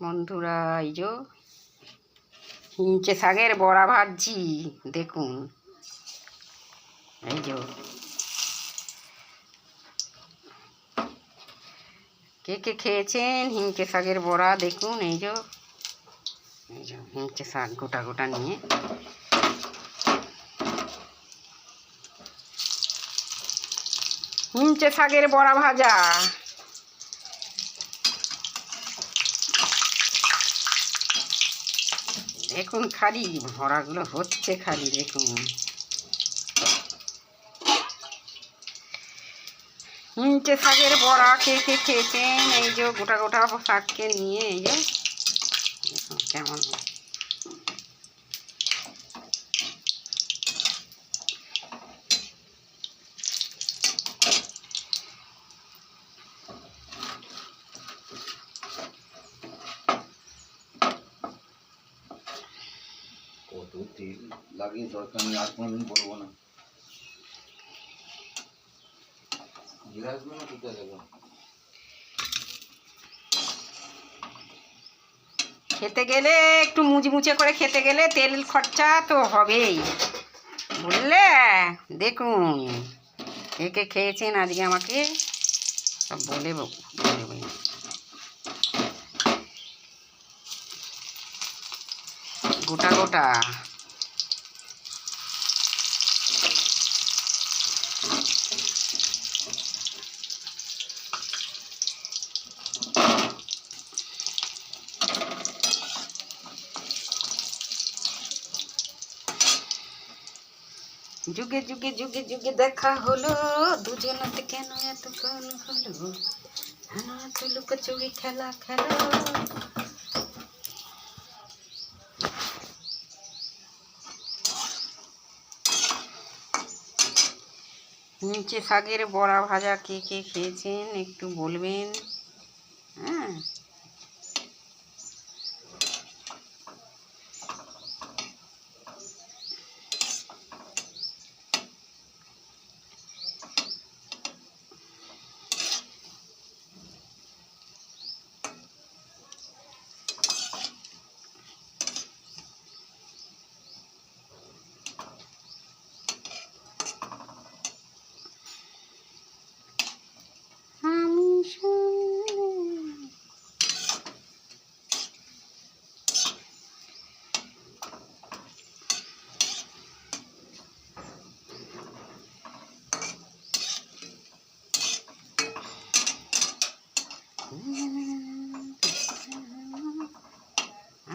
বন্ধুরা, এই যে হিঞ্চে শাকের বড়া ভাজছি। দেখুন, এই যে কে কে খেয়েছেন হিঞ্চে শাকের বড়া? দেখুন, এই যে হিঞ্চে শাক গোটা গোটা নিয়ে হিঞ্চে শাকের বড়া ভাজা। দেখুন, খালি ভরাগুলো হচ্ছে, খালি দেখুন। হিঞ্চে শাকের বড়া কে কে খেয়েছেন? এই যে গোটা গোটা শাককে নিয়ে, এই যে দেখুন কেমন। কত তেল লাগিয়ে দরকার নেই, আর কোনোদিন বলবো না। খেতে গেলে একটু মুচমুচে করে খেতে গেলে তেল খরচা তো হবেই, বুঝলে? দেখুন কে কে খেয়েছেন আজকে আমাকে সব বলে গোটা গোটা। যুগে যুগে যুগে যুগে দেখা হলো, দুজনাতে কেন এত গান হলো, এত লুকোচুরি খেলা খেলো। হিঞ্চে শাকের বড়া ভাজা কে কে খেয়েছেন একটু বলবেন, হ্যাঁ?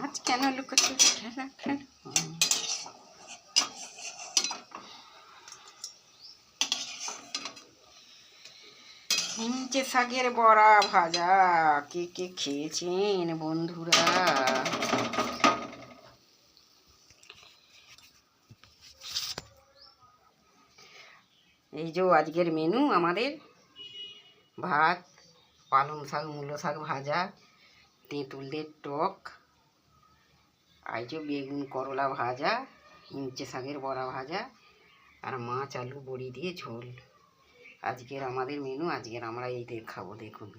আজ কেন লুকোচুরি খেলা খেলো? হিঞ্চে শাকের বড়া ভাজা কে কে খেয়েছেন বন্ধুরা? এই যে আজকের মেনু আমাদের: ভাত, পালং শাক, মূলো শাক ভাজা, তেঁতুলের টক, এই যে বেগুন করলা ভাজা, হিঞ্চে শাকের বড়া ভাজা, আর মাছ আলু বড়ি দিয়ে ঝোল। আজকের আমাদের মেনু, আজকের আমরা এই খাবো। দেখুন,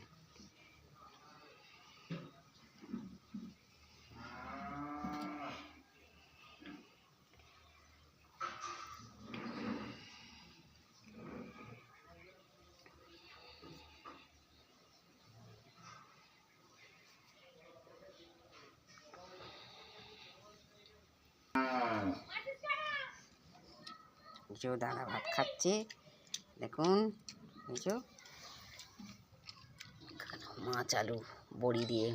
যে দাদা ভাত খাচ্ছে, দেখুন, এই যে মাছ আলু বড়ি দিয়ে।